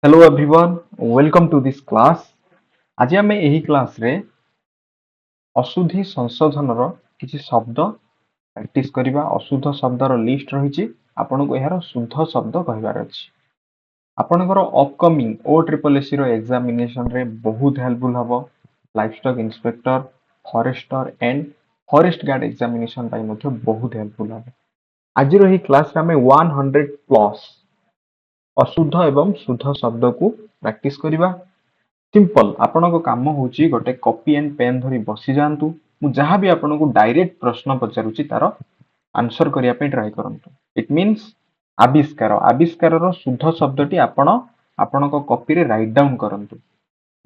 Hello everyone, welcome to this class. आज आम यही क्लास रे अशुद्धि संशोधन किसी शब्द प्रैक्टिस करबा। अशुद्ध शब्दर लिस्ट रही आपन को यार शुद्ध शब्द कहबार अछि। आपनकर अपकमिंग ओ ट्रिपल एसी रो एग्जामिनेशन रे बहुत हेल्पफुल हबो। Livestock inspector, forester and forest guard examination पाई मध्ये बहुत हेल्पफुल हबो। आज रो ही क्लास रे हमें 100 प्लस अशुद्ध एवं शुद्ध शब्द को प्रैक्टिस करबा। सिंपल आपण काम हूँ गोटे कॉपी एंड पेन धरी बसी जातु। जहाँ भी आपन को डायरेक्ट प्रश्न पचारुची तार आंसर करने ट्राई करंतु। इट मीन्स आविष्कार आविष्कार शुद्ध शब्दटी आपण कॉपी रे राइट डाउन करंतु।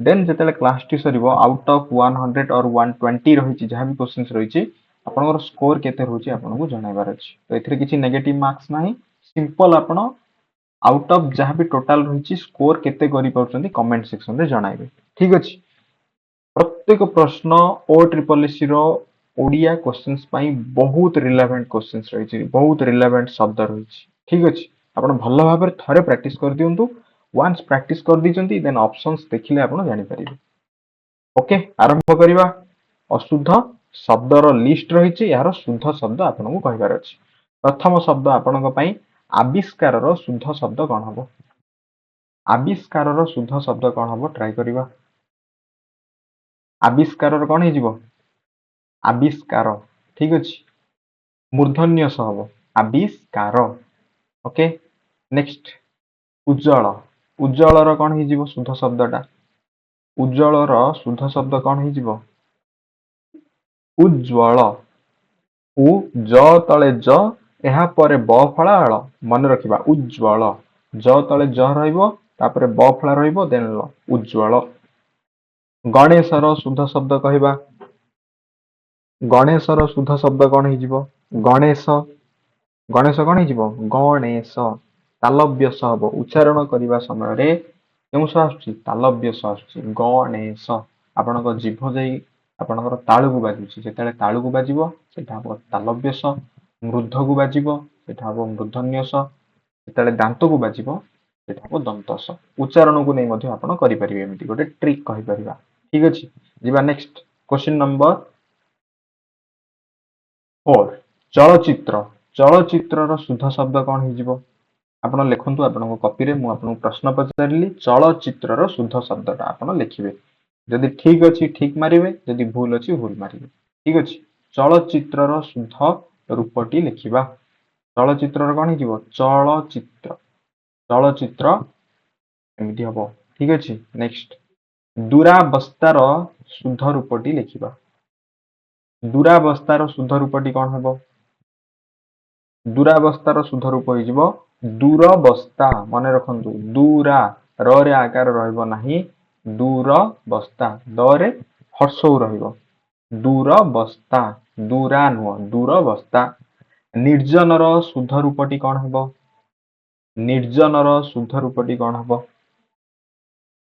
देन जेतेले क्लास टी सरीबो आउट ऑफ 100 और 120 रही जहाँ भी क्वेश्चंस रही आपनकर स्कोर केते रहउची आपन को जणाइबार अछि। तो एथिरे किछि नेगेटिव मार्क्स नाही। सिंपल आपण आउट ऑफ जहाँ भी टोटाल रही स्कोर केते करि पाउछंती कमेंट सेक्शन रे जणाइबे। ठीक अछि। प्रत्येक प्रश्न ओ ट्रिपल एसी रो ओडिया क्वेश्चंस पाई बहुत रिलेवेंट क्वेश्चंस रही बहुत रिलेवेंट शब्द रही। ठीक अछि। आपण भलो भाबरे थरे प्रैक्टिस कर दियंतु। वंस प्रैक्टिस कर दिचंती देन ऑप्शंस देखिले आपण जानि परिबे। ओके आरंभ करिबा। अशुद्ध शब्दर लिस्ट रही यार शुद्ध शब्द आपण को कहबार अछि। प्रथम शब्द आपण को पई आविष्कार शुद्ध शब्द कौन हम? आविष्कार शुद्ध शब्द कौन हम ट्राई करिबा। आविष्कार कौन हो? आविष्कार। ठीक अच्छे। मूर्धन्य स हम आविष्कार। ओके नेक्स्ट उज्जवल। उज्जवल कौन हो शुद्ध शब्दटा? उज्जवल शुद्ध शब्द कौन हो? उज्ज्वल। उ ज तले ज ଏହା ପରେ ब ଫଳା ଳ ମନେ ରଖିବା ଉଜ୍ଜ୍ୱଳ। ଜ ତଳେ ଜ ରହିବ ତାପରେ ब ଫଳା ରହିବ ଦେନ ଳ ଉଜ୍ଜ୍ୱଳ। ଗଣେଶର ଶୁଦ୍ଧ ଶବ୍ଦ କହିବା। ଗଣେଶର ଶୁଦ୍ଧ ଶବ୍ଦ କଣ ହେଇଯିବ? ଗଣେଶ। ଗଣେଶ କଣ ହେଇଯିବ? ଗଣେଶ। ତାଲବ୍ୟ ସ ହବ। ଉଚ୍ଚାରଣ କରିବା ସମୟରେ କେଉଁ ସ ଆସୁଛି? ତାଲବ୍ୟ ସ ଆସୁଛି। ଗଣେଶ। ଆପଣଙ୍କ ଜିଭ ଯାଇ ଆପଣଙ୍କର ତାଳୁକୁ ବାଜୁଛି। ଯେତେବେଳେ ତାଳୁକୁ ବାଜିବ ସେଟା ହବ ତାଲବ୍ୟ ସ। ମୃଦ୍ଧକୁ ବାଜିବ ସେଟା ହବ ମୂର୍ଧନ୍ୟ ସ। ଯେତେବେଳେ ଦାନ୍ତକୁ ବାଜିବ ସେଟା ହବ ଦନ୍ତ ସ। ଉଚ୍ଚାरणକୁ ନେଇ ମଧ୍ୟ ଆପଣ କରିପାରିବେ ଏମିତି ଗୋଟେ ଟ୍ରିକ୍ କହିପାରିବା। ठीक अछि। ଯିବା ନେକ୍ସଟ क्वेश्चन नंबर 4 चलचित्र। चलचित्रर शुद्ध शब्द कौन हो? आपण लिखंतु आपण कॉपी रे मु आपन प्रश्न पचारिली चलचित्रर शुद्ध शब्दटा आपण लिखिबे। जदि ठीक अछि ठीक मारिबे, जदि भूल अछि भूल मारिबे। ठीक अछि। चलचित्रर शुद्ध रूपटी लिखिबा। चलचित्रर कौन हो? चलचित्र। चलचित्र एमती हबो। ठीक अछि। नेक्स्ट दुरावस्थार शुद्ध रूपटी लिखिबा। दुरावस्थार शुद्ध रूपटी कौन हबो? दुरावस्थार शुद्ध रूप हो दूरवस्था। मन रखु दूरा रे आकार रहिबो नाही। दूरवस्था द रे हर्षौ रहिबो। दूरवस्था दूरा नुह दूरवस्था। निर्जनर शुद्ध रूपटी कौन हबो? निर्जनर शुद्ध रूपटी कौन हबो?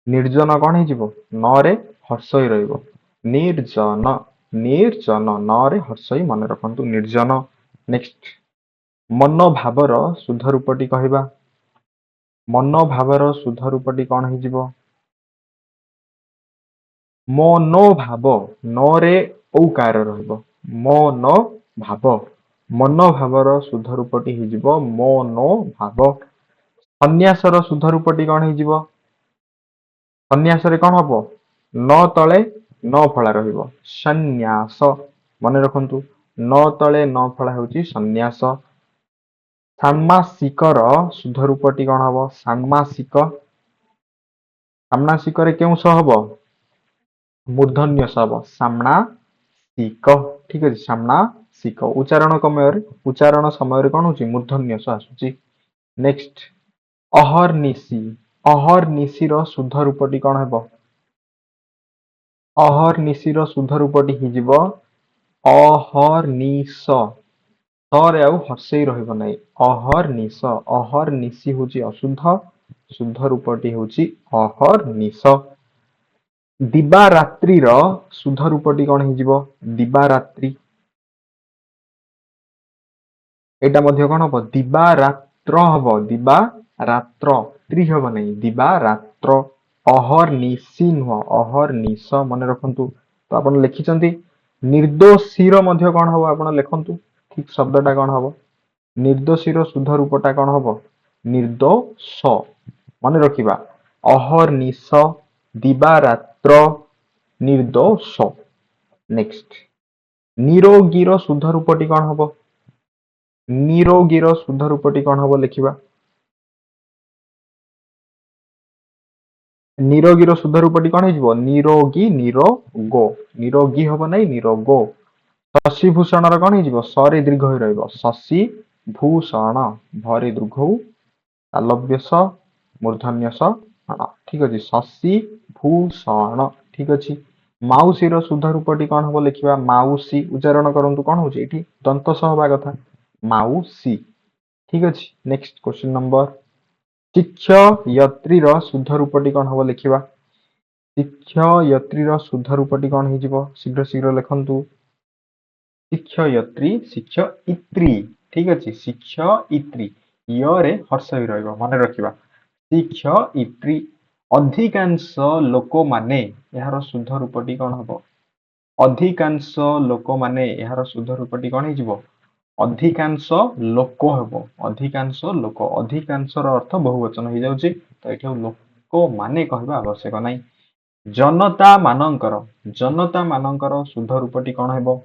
निर्जन कौन हो? न रे हर्षई रहिबो। निर्जन। निर्जन न रे हर्षई मन रखु निर्जन। नेक्स्ट मनोभावर शुद्ध रूपटी कहवा। मनोभावर शुद्ध रूपटी कौन हो? मनोभाव न रे औकार रहिबो। मनोभाव। मनोभावर शुद्ध रूपटी हो मनोभाव। सन्यासर शुद्ध रूपटी कौन हो? सन्यास रे कौन हबो? न तले न फला रहिबो। सन्यास। मन रखंतु न तले न फला होची सन्यास। षाण्मासिकर शुद्ध रूपटी कौन हम? षाण्मासिक। षाण्मासिक रे केउ स हबो? मूर्धन्य स हबो। षाण्मासिक। ठीक अछि। षाण्मासिक। उच्चारण समय कौन होची? मूर्धन्य स आसुची। नेक्स्ट अहर्निशि। अहर्निशि रो शुद्ध रूपटी कौन हेबो? अहर्निशि रो शुद्ध रूपटी हिजिबो अहर्निश। रे आउ हर्षई रहिबो नै। अहर्निश। अहर्निशि होची अशुद्ध। शुद्ध रूपटी होची अहर्निश। दिवारात्रि रो शुद्ध रूपटी कौन हिजिबो? दिवारात्रि। एटा मध्ये कौन हबो? दिवारात्र हबो। दिवारात्र। रात्रि हम नहीं दिवा रात्र अहर्निशी नुह अहर्निश मन रखु तो आप लिखिं निर्दोषीर कौन हम आप लिखु ठीक शब्दटा कौन हम निर्दोषीर शुद्ध रूपटा कौन हम निर्दोष मन रखा अहर्निश दिवा रात्र निर्दोष नेक्स्ट निरोगीर शुद्ध रूपटी कौन हम निरोगीर शुद्ध रूपटी कौन हम लिखा निरोगीर शुद्ध रूपटी कौन हो निरोगी निरोगो निरोगी हम नहीं निरोगो शशिभूषण कौन हो सरे दीर्घ शशि भूषण भरे दीर्घ तालव्य स मूर्धन्य स ठीक अच्छे शशि भूषण ठीक अच्छे माउसीर शुद्ध रूपटी कौन हम लिखा माउसी उच्चारण करूँ कौन हो दंत हवा कथा माउसी ठीक अच्छे नेक्स्ट क्वेश्चन नंबर शिक्षयत्री शुद्ध रूपटी कौन हम लिखा शिक्षयत्री शुद्ध रूपटी कौन हो शीघ्र शीघ्र लिखु शिक्षयत्री शिक्षयित्री ठीक अच्छे शिक्षयित्री ये हर्ष ही मन रखा शिक्षयित्री अधिकांश लोक माने यार शुद्ध रूपटी कौन हम अधिकांश लोक माने यार शुद्ध रूपटी कौन हो अधिकांश लोक हम अधिकांश लोक अधिकांश अर्थ बहुवचन हो जाउछि तो ये लोक माने कहबा आवश्यक नहीं जनता मानकर शुद्ध रूपटी कौन है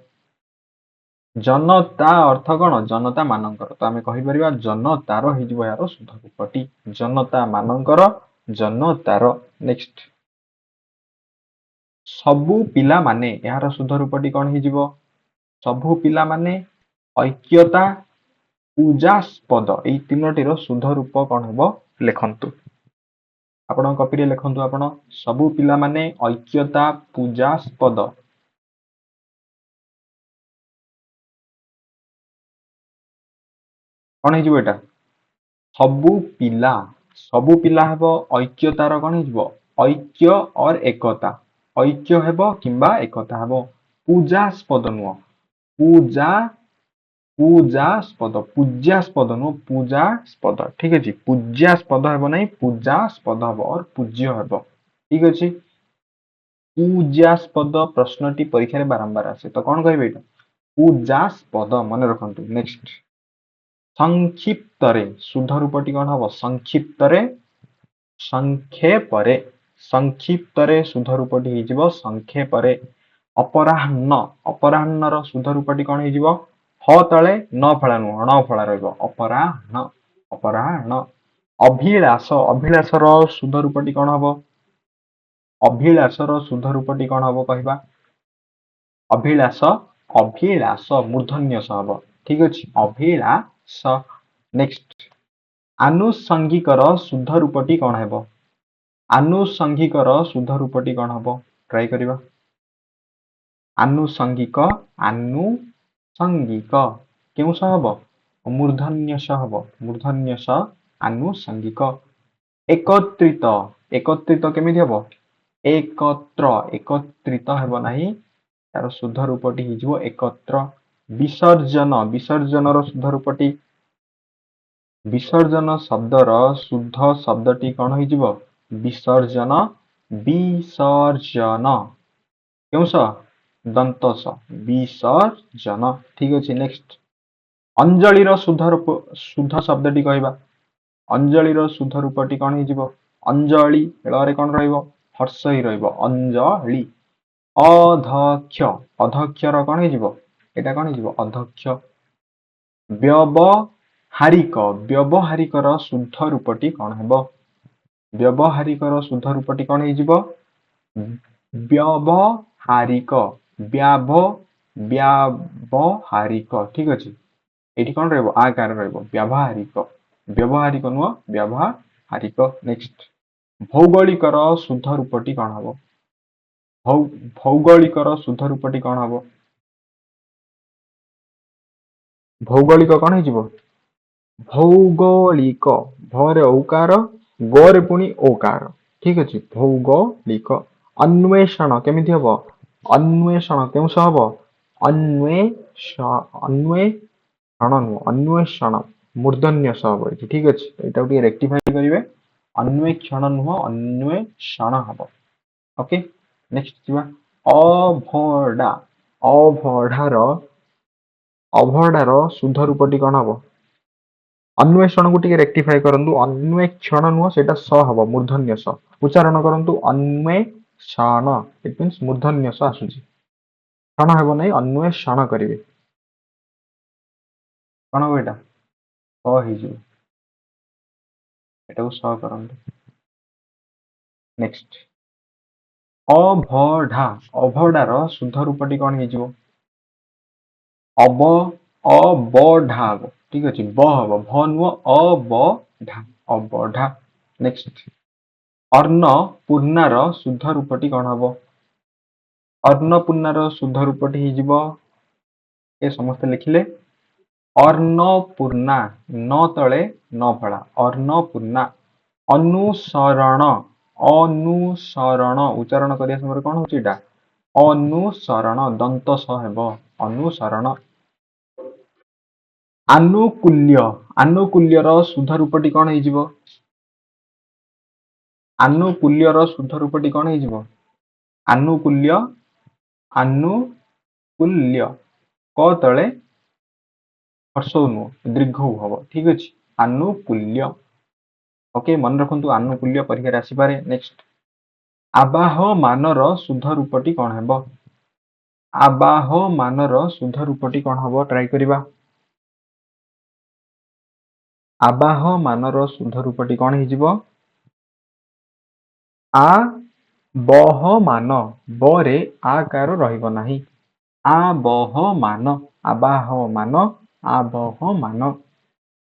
जनता अर्थ कौन जनता मानकर तो आम कहीपर जनतार हो यार शुद्ध रूपटी जनता मानकर जनतार नेक्स्ट सबु पिला माने यार शुद्ध रूपटी कौन हो सबु पिला माने ऐक्यता पूजास्पद यही तीनोटीर शुद्ध रूप कौन हम लिखंतु आपण कॉपी रे लिखंतु आपण सबु पिला माने ऐक्यता पूजास्पद कौन हो एटा सबु पिला हेब ऐक्यतार कौन हो ऐक्य और एकता ऐक्य हेब किंबा एकता हेब पूजास्पद नुह पूजा पूज्यास्पद नु पूजास्पद ठीक अच्छे पूज्यास्पद हे ना पूजास्पद हम और पूज्य हम ठीक अच्छे पूज्यास्पद प्रश्नटी परीक्षा बारंबार आसे तो कौन कहे पूजास्पद मन रखु नेक्स्ट संक्षिप्त शुद्ध रूपटी कौन हम संक्षिप्त संक्षेपरे संक्षिप्त शुद्ध रूपटी हो संक्षेपरे अपराह्न अपराह्नर शुद्ध रूपटी कौन हो ह तले न फला नुह न फला अपराह्न अपराह्न अभिलाष अभिलाषर शुद्ध रूपटी कौन हम अभिलाषर शुद्ध रूपटी कौन हम कहवा अभिलाष अभिलाष मूर्धन्य हम ठीक अच्छे अभिलाष नेक्स्ट आनुषंगिकर शुद्ध रूपटी कौन है आनुषंगिकर शुद्ध रूपटी कौन हम ट्राई करवा आनुषंगिक आनुषंगिक क्यों हम मूर्धन्य हम मूर्धन्य आनुषंगिक एकत्रित एकत्रित केमिति हम एकत्र एकत्रित हेब नाही तार शुद्ध रूपटी हो एकत्र विसर्जन विसर्जन शुद्ध रूपटी विसर्जन शब्दर शुद्ध शब्दटी कौन हो विसर्जन विसर्जन क्यों दंत विसर्जन ठीक अच्छे नेक्स्ट अंजलिर शुद्ध शब्दटी कहवा अंजलिर शुद्ध रूपटी कौन हो अंजलि रे कौन हर्ष ही अंजलि अध्यक्ष अध्यक्षर कौन हो कौन हो अध्यक्ष व्यवहारिक व्यवहारिकर शुद्ध रूपटी कौन है व्यवहारिकर शुद्ध रूपटी कौन हो व्यवहारिक व्यावहारिक ठीक अच्छे ये कौन रकार व्यावहारिक व्यवहारिक नुह व्यावहारिक नेक्स्ट भौगोलिकर शुद्ध रूपटी कौन हम भौगोलिकर शुद्ध रूपटी कौन हम भौगोलिक कौन हो भौगोलिक भरे औकार गोरे पुणी ओकार ठीक अच्छे भौगोलिक अन्वेषण केमिति हम अन्वेषण क्यों हम अन्वेषण नुह अन्वेषण मूर्धन्य सब ठीक अच्छे यहाँ रेक्टिफाई करेंगे अन्वेक्षण नुह अन्वेषण हम। ओके नेक्स्ट जीवा अभडा अभडार अभडार शुद्ध रूपटी कौन हम अन्वेषण को टिके रेक्टिफाई करंतु अन्वेक्षण नुह सेटा स हम मूर्धन्य स उच्चारण करंतु अन्वेषण इट मींस मूर्धन्य स आसुची क्षण हेबो नै अन्वेषण करिवे कौन हम एटा स हि जो एटा को स करंतु नेक्स्ट अभढा अभडार शुद्ध रूपटी कौन हे जो अब अबढा हब ठीक अछि ब हब भ नुह अबढा अबढा नेक्स्ट अन्नपूर्णार शुद्ध रूपटी कौन हम अन्नपूर्णार शुद्ध रूपटी हि जिवो ए समस्त लिखिले अन्नपूर्णा न तले न फला अन्नपूर्णा अनुसरण अनुसरण उच्चारण करिया समय कौन होची एटा अनुसरण दंत स हेबो अनुसरण आनुकूल्य आनुकूल्यर शुद्ध रूपटी कौन हे जिवो आनुकूल्यर शुद्ध रूपटी कौन हे जिवो आनुकूल्य आनुकूल्य क तले हर्षौ नुह दीर्घ हब ठीक अछि आनुकूल्य ओके मन रखंतु आनुकूल्य परीक्षा आसी पारे नेक्स्ट आबाहमानर शुद्ध रूपटी कौन हेबो आबाहमानर शुद्ध रूपटी कौन हबो ट्राई करिबा आबाहमानर शुद्ध रूपटी कौन हे जिवो आ बहमान बरे आकार रहिबो नाही आबहमान आबाहमान आबहमान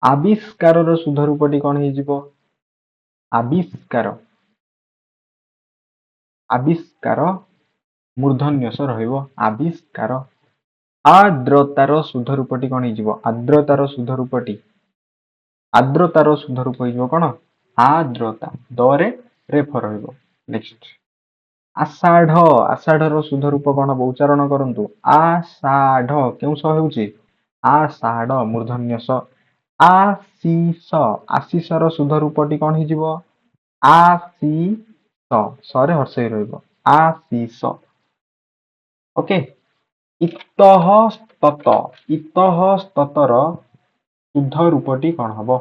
आविष्कार शुद्ध रूपटी कौन हे जिवो आविष्कार आविष्कार मूर्धन्य स रहिबो आविष्कार आर्द्रतार शुद्ध रूपटी कौन हे जिवो आर्द्रतार शुद्ध रूपटी आर्द्रतार शुद्ध रूप हो कौन आर्द्रता दरे रेफ रहिबो नेक्स्ट आषाढ़ आषाढ़ शुद्ध रूप कौन हम उच्चारण करंतु आषाढ़ केउ स हेउची आषाढ़ मूर्धन्य स आशीष आशीषर शुद्ध रूपटी कौन हे जिवो आशीष सरे हर्षई रहिबो आशीष ओके इतस्तत इतस्ततर शुद्ध रूपटी कौन हम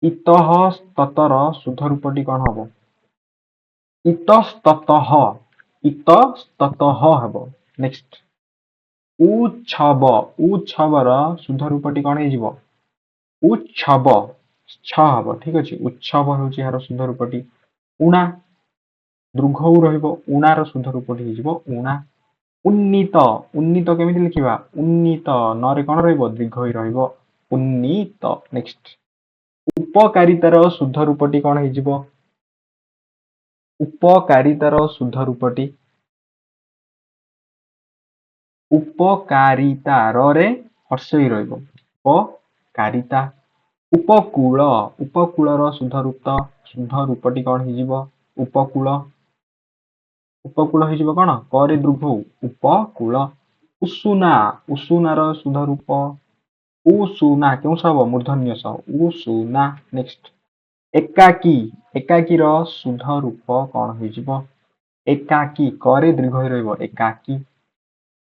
इतस्ततर शुद्ध रूपटी कौन हम इतस्ततः इतस्ततः हेबो नेक्स्ट उच्छव उच्छवर शुद्ध रूपटी कौन हे जिवो उच्छव छ हब ठीक अछि उत्सव होउची यार शुद्ध रूपटी उणा दीर्घ रहिबो उणार शुद्ध रूपटी हे जिवो उणा उन्नीत उन्नीत केमिति लिखिबा उन्नीत न रे कोन रहिबो दीर्घ ही रहिबो उन्नीत नेक्स्ट उपकारितार शुद्ध रूपटी कोन हे जिवो उपकारितार शुद्ध रूपटी उपकारितार रे हर्षई रहिबो उपकारिता उपकूल उपकूलर शुद्ध रूपटी कोन हे जिवो उपकूल उपकूल हे जिवो कोन करे दीर्घ उपकूल उषुना उषुनार शुद्ध रूप उषुना केउ सब मूर्धन्य स उषुना नेक्स्ट एकाकी एकाकी रो शुद्ध रूप कौन हो जिवो एकाकी करे दीर्घ ही रहिबो एकाकी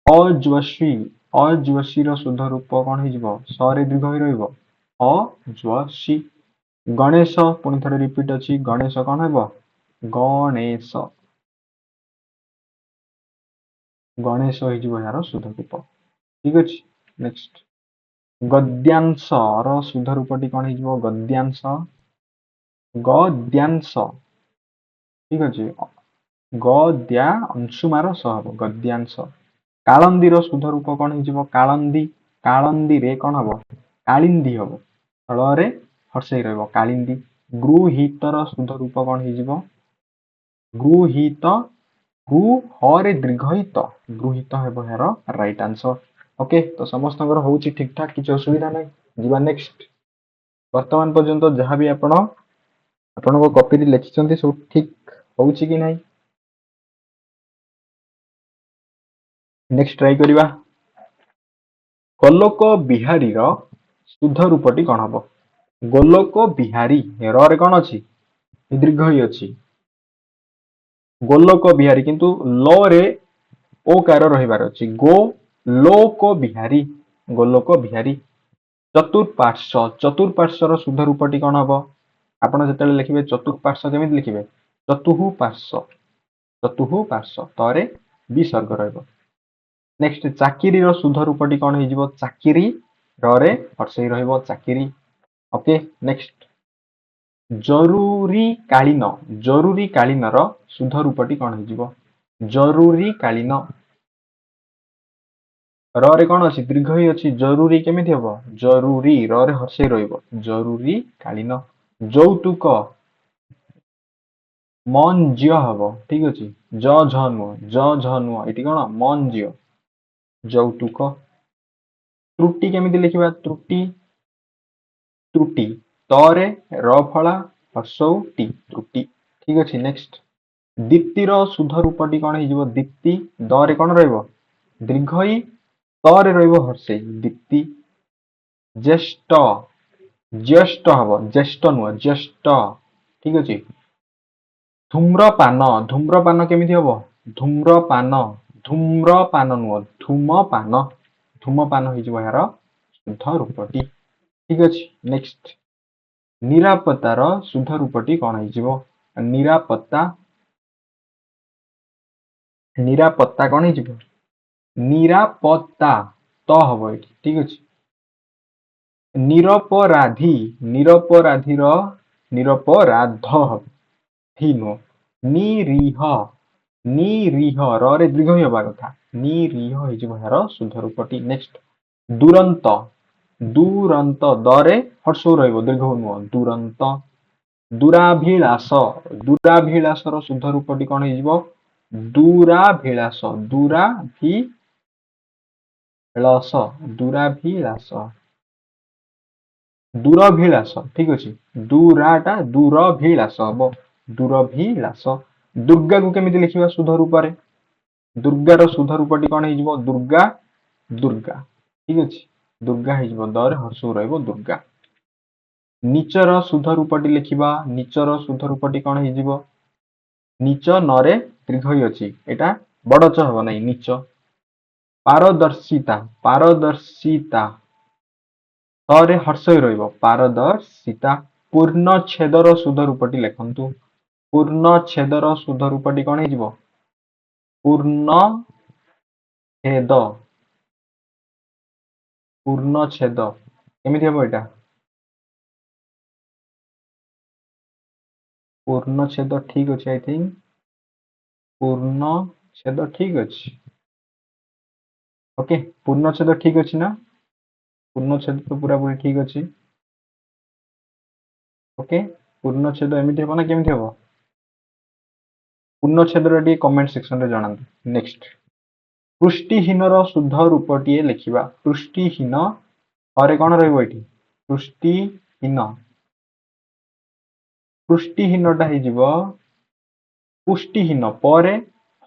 अज्वशी अज्वशी रो शुद्ध रूप कौन हो जिवो सरे दीर्घ ही रहिबो अज्वशी गणेश पुଣି थरे रिपीट अछि गणेश कौन हेबो गणेश गणेश हो जिवो यार शुद्ध रूप ठीक अछि नेक्स्ट गद्यांश रो शुद्ध रूपटी कौन हो जिवो गद्यांश गद्यांश ठीक अछि गद्या अंशुमार स हबो गद्यांश कालंदी रो शुद्ध रूप कौन हो जिवो कालंदी कालंदी रे कौन हबो कालिंदी हबो फଳରେ हर्षई रहबो कालिंदी गृहीतर शुद्ध रूप कौन हो जिवो गृहीत गृ हरे दीर्घहित गृहीत हेबो यार राइट आंसर ओके तो समस्त होउची ठीक ठाक किछ असुविधा नै जीवा नेक्स्ट वर्तमान पर्यंत जहां भी आपण आपनको कॉपी रे लिखिसंती सब ठीक होउची कि नै नेक्स्ट ट्राई करिवा गोलोक बिहारी रो शुद्ध रूपटी कोन हबो गोलोक बिहारी रो रे कोन अछि दीर्घ ही अच्छी गोलोक बिहारी किंतु ल रे ओकार रहिबार अछि गो लोक बिहारी गोलोक बिहारी चतुर्पार्श्व चतुर्पार्श्वर शुद्ध रूपटी कौन हम आपण जिते लिखे चतुर्पार्श्व केमी लिखे चतुः पार्श्व चतुः पार्श्व तरे विसर्ग रहिबो नेक्स्ट चाकिरी शुद्ध रूपटी कौन हो चाकिरी रे हर्षई रहिबो चाकिरी ओके नेक्स्ट जरूरी कालीन शुद्ध रूपटी कौन हो जरूरी कालीन रे कौन अच्छी दीर्घ ही अच्छी जरूरी केमिति हम जरूरी रे हर्षई रहिबो जरूरी कालीन যৌতুক मन झियो हम ठीक अच्छे ज झ नुह ये कौन मन झियो ଯୌତୁକ त्रुटि केमिति लिखिबा त्रुटि त्रुटि तरे र फला हर्षौ टी त्रुटि ठीक अच्छे नेक्स्ट दीप्तिर शुद्ध रूपटी कौन हो दीप्ति दरे कौन रहिबो दीर्घई तरे रहिबो हर्षई दीप्ति ज्येष्ठ ज्येष्ठ हम ज्येष्ठ नुह ज्येष्ठ ठीक अच्छे धूम्रपान केमिति हम धूम्रपान नुह धूमपान हो यार शुद्ध रूपटी ठीक अच्छे नेक्स्ट निरापत्तार शुद्ध रूपटी कौन हो निरापत्ता निरापत्ता कौन हो निरापत्ता तो हम ये ठीक अच्छे निरपराधी निरपराधीर निरपराध हम धी नुह निरीह निरीह रे दीर्घ ही हवा कथा निरीह हो यार शुद्ध रूपटी नेक्स्ट दुरंत दुरंत दरे हर्ष रहिबो दीर्घ नुह दुरंत दूराभिलाष दूराभिलाष शुद्ध रूपटी कौन हो दूराभिलाष दूराभिलाष दूराभिलाष दूरभिलाष ठीक अच्छे दूराटा दूरभिलाष हम दूरभिलाष दुर्गा को केमिति लिखिबा शुद्ध रूप रे दुर्गार शुद्ध रूपटी कौन हो दुर्गा दुर्गा ठीक अच्छे दुर्गा हो दरे हर्ष रहिबो दुर्गा नीचर शुद्ध रूपटी लिखिबा नीचर शुद्ध रूपटी कौन हो नीच नरे दीर्घ ही अच्छी एटा बड़ च हम ना नीच पारदर्शिता पारदर्शिता तरे हर्ष रहिबो पारदर्शिता पूर्णछेदर शुद्ध रूपटी लिखंतु पूर्णछेदर शुद्ध रूपटी कौन हो पूर्णछेद पूर्णछेद केमिति हम एटा पूर्णछेद ठीक अच्छे आई थिंक पूर्णछेद ठीक अच्छे ओके पूर्णछेद ठीक अच्छे ना पूर्णछेद तो पूरा पूरी ठीक अच्छे ओके पूर्णछेद एमिति हम ना केमिति हम पूर्णछेद रे कमेंट सेक्शन रे जणांतु नेक्स्ट पृष्टिहीन शुद्ध रूपटी लिखिबा पृष्टिहीन अरे कौन रहिबो एठी पृष्टिहीन पृष्टिहीनटा हो पुष्टिहीन परे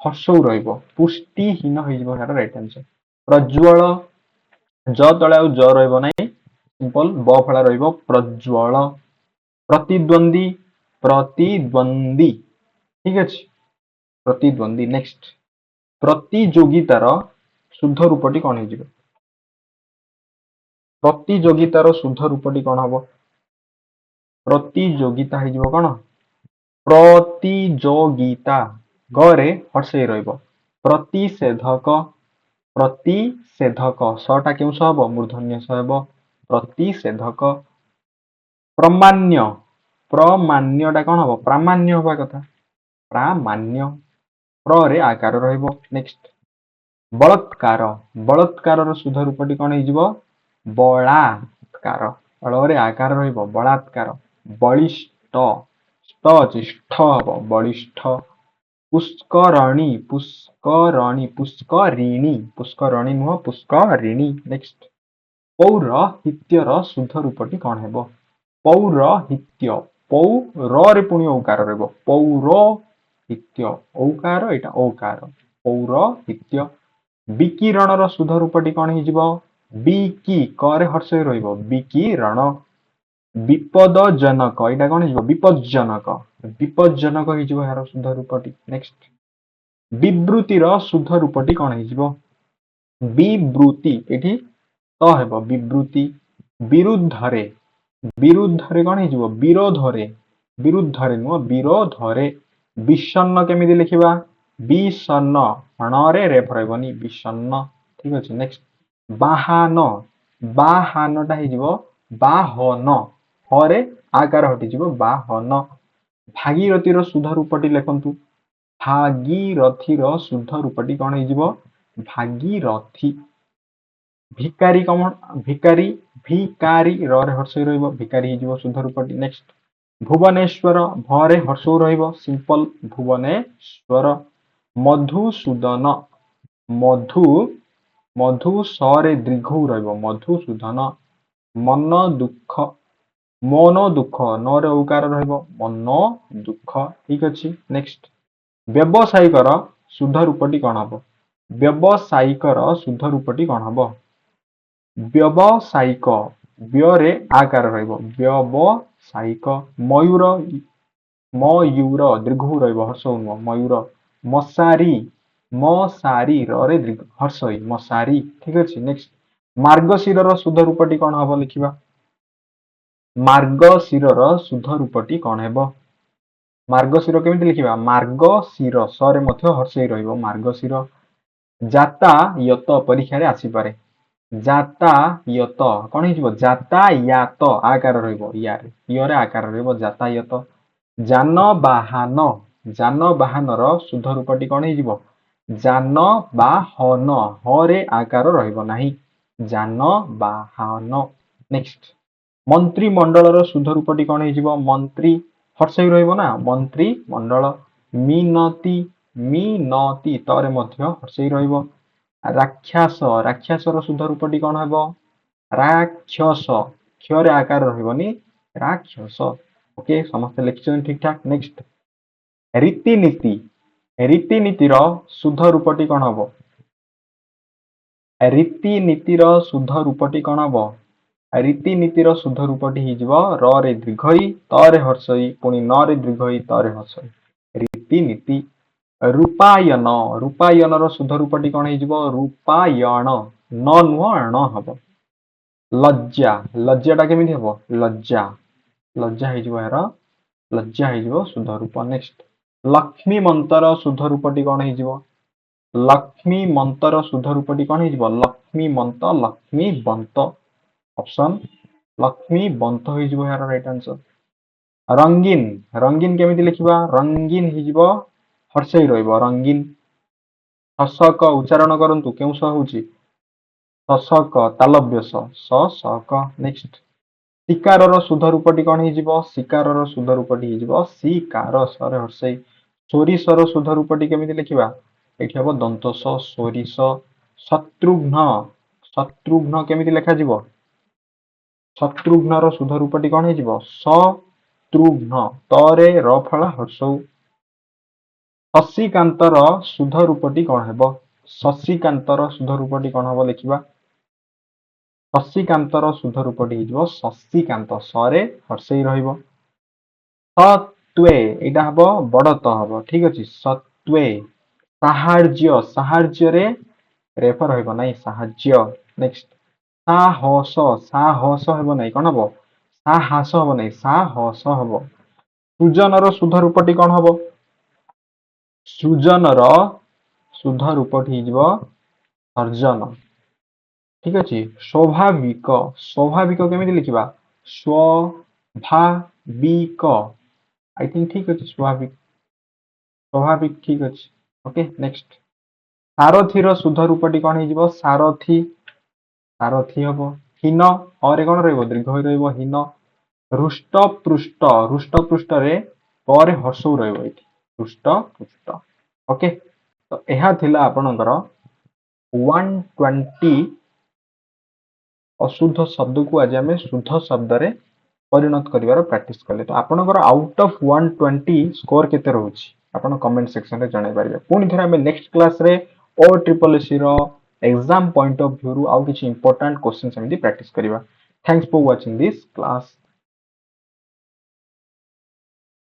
हर्षौ रहिबो पुष्टिहीन हो यार राइट आंसर प्रज्वल ज तले ज रहिबो नै सिंपल ब फला रहिबो प्रज्वल प्रतिद्वंदी प्रतिद्वंदी ठीक अच्छे प्रतिद्वंदी नेक्स्ट प्रतियोगितार शुद्ध रूपटी कौन हो प्रतियोगितार शुद्ध रूपटी कौन हम प्रतियोगिता हो कौन प्रतियोगिता गरे हर्षई रहिबो प्रतिषेधक प्रतिषेधक सटा केउ हम मूर्धन्य स हम प्रतिषेधक प्रमाण्य प्रमाण्यटा कौन हम प्रामाण्य हवा कथा प्रामाण्य प्रे आकार रहिबो नेक्स्ट बलात्कार बलात्कार शुद्ध रूपटी कौन हो बलात्कार रे आकार रहिबो बलात्कार बलिष्ठ ष्ट अच्छे ष्ठ हम बलिष्ठ पुष्करणी पुष्करणी पुष्करिणी पुष्करणी नुह पुष्करिणी नेक्स्ट पौरहित्यर शुद्ध रूपटी कौन है पौरहित्य पौ रे पुणी औकार रहिबो पौरहित्य औकार एटा औकार पौरहित्य विकिरणर शुद्ध रूपटी कौन हो बिकी करे हर्ष रहिबो विकिरण विपदजनक एटा कौन हो विपज्जनक विपज्जनक हो यार शुद्ध रूपटी नेक्स्ट विवृतिर शुद्ध रूपटी कौन हो विवृति एठी तो हेबो विवृति विरुद्धरे विरुद्धरे कौन हो विरोधरे विरुद्धरे नुह विरोधरे विषन्न केमिति लिखिबा विषन्न णरे रेफ रहबनी विषन्न ठीक अछि नेक्स्ट बाहान बाहानटा हो बाहन हरे आकार हटिଯିବ बाहन भागीरथीर शुद्ध रूपटी लिखंतु भागीरथीर शुद्ध रूपटी कौन हो भागीरथी भिकारी कौन भिकारी भिकारी रे हर्षई रहिबो भिकारी हो शुद्ध रूपटी नेक्स्ट भुवनेश्वर भरे हर्षौ रहिबो सिंपल भुवनेश्वर मधुसूदन मधु मधु सरे दीर्घ रहिबो मधुसूदन मन दुख मन दुख नरे उकार रहिबो मन दुख ठीक अछि नेक्स्ट व्यावसायिकर शुद्ध रूपटी कौन हबो व्यावसायिकर शुद्ध रूपटी कौन हबो व्यावसायिक व्ୟରେ आकार रहिबो व्यावसायिक मयूर मयूर दीर्घ रहिबो हर्ष मयूर मशारी मशारी रे दीर्घ हर्षई मशारी ठीक अछि नेक्स्ट मार्गशीर शुद्ध रूपटी कौन हबो लिखिबा मार्गशीर शुद्ध रूपटी कौन हेबो मार्गशीर केमिति लिखिबा मार्गशीर सरे मध्य हर्षई रहिबो मार्गशीर जातायत परीक्षा रे आसी पारे जातायत कौन हो जातायात आकार रहिबो यार यरे आकार रहिबो जातायत जानवाहन जानवाहन शुद्ध रूपटी कौन हो जानवाहन हरे आकार रहिबो नाही जानवाहन नेक्स्ट मंत्रिमंडल शुद्ध रूपटी कौन हो मंत्री हर्षई रहिबो ना मंत्री मंडल मिनती मिनती तरे मध्य हर्षई रहिबो राक्षस राक्षसर शुद्ध रूपटी कौन हेबो राक्षस क्षरे आकार रहिबोनी राक्षस ओके समस्त लिखिछन ठीक ठाक नेक्स्ट रीतिनीति रीतिनीतिर शुद्ध रूपटी कौन हबो रीतिनीतिर शुद्ध रूपटी कौन हबो रीतिनीतिर शुद्ध रूपटी हिजबो र रे दीर्घई तरे हर्षई पुनी न रे दीर्घई तरे हर्षई रीतिनीति रूपायन रूपायन शुद्ध रूपटी कौन हो रूपायन न नुह ण हम लज्जा लज्जाटा केमी हम लज्जा लज्जा यार लज्जा हो शुद्ध रूप नेक्स्ट लक्ष्मी मंतर शुद्ध रूपटी कौन हो लक्ष्मी मंतर शुद्ध रूपटी कौन हो लक्ष्मी मंत लक्ष्मी बंत ऑप्शन लक्ष्मी बंत हो यार राइट आंसर रंगीन रंगीन केमिति लिखिबा रंगीन हो हर्षई रहिबो रंगीन शशक उच्चारण करंतु केउ स होउची शशक तालव्य शशक नेक्स्ट शिकार शुद्ध रूपटी कौन हो शिकार शुद्ध रूपटी हो शिकार सरे हर्षई सोरिषर शुद्ध रूपटी केमिति लिखिबा एठी हबो दंत सोरिष शत्रुघ्न शत्रुघ्न केमिति लेखा जिवो शत्रुघ्नर शुद्ध रूपटी कौन हो शत्रुघ्न तरे र फला हर्षौ शशिकांतर शुद्ध रूपटी कौन हेबो शशिकांतर शुद्ध रूपटी कौन हेबो लिखिबा शशिकांतर शुद्ध रूपटी हिजबो शशिकांत सरे हर्षई रहिबो सत्वे एटा हबो बडत हबो ठीक अछि सत्वे साहार्य साहार्य रे रेफर रहइबो नै साहार्य नेक्स्ट साहस साहस हेबो नै कोन हबो साहस हेबो नै साहस हबो सृजनर शुद्ध रूपटी कौन हबो सृजनर शुद्ध रूपटी हिजबो सर्जन ठीक अछि स्वाभाविक स्वाभाविक केमिति लिखिबा स्वाभाविक आई थिंक ठीक अछि स्वाभाविक स्वाभाविक ठीक अछि ओके नेक्स्ट सारथीर शुद्ध रूपटी कौन हिजबो सारथी सारथी हबो हीन और कौन रहइबो दीर्घ होई रहइबो हीन रुष्ट पृष्ठ रे पर हर्षौ रहइबो एठी रुष्ट पृष्ठ ओके तो एहा थिला आपनकर 120 अशुद्ध शब्द को आज आम शुद्ध शब्द रे परिणत करिवार प्रैक्टिस कले तो आपनकर आउट ऑफ 120 स्कोर केते रहउची आपन कमेंट सेक्शन रे जणाई पारिबे पुनी थरा हम नेक्स्ट क्लास रे ओ ट्रिपल एससी रो एग्जाम पॉइंट ऑफ व्यू रु आउ किछि इंपोर्टेंट क्वेश्चन समिति प्रैक्टिस करिवा thanks for watching this class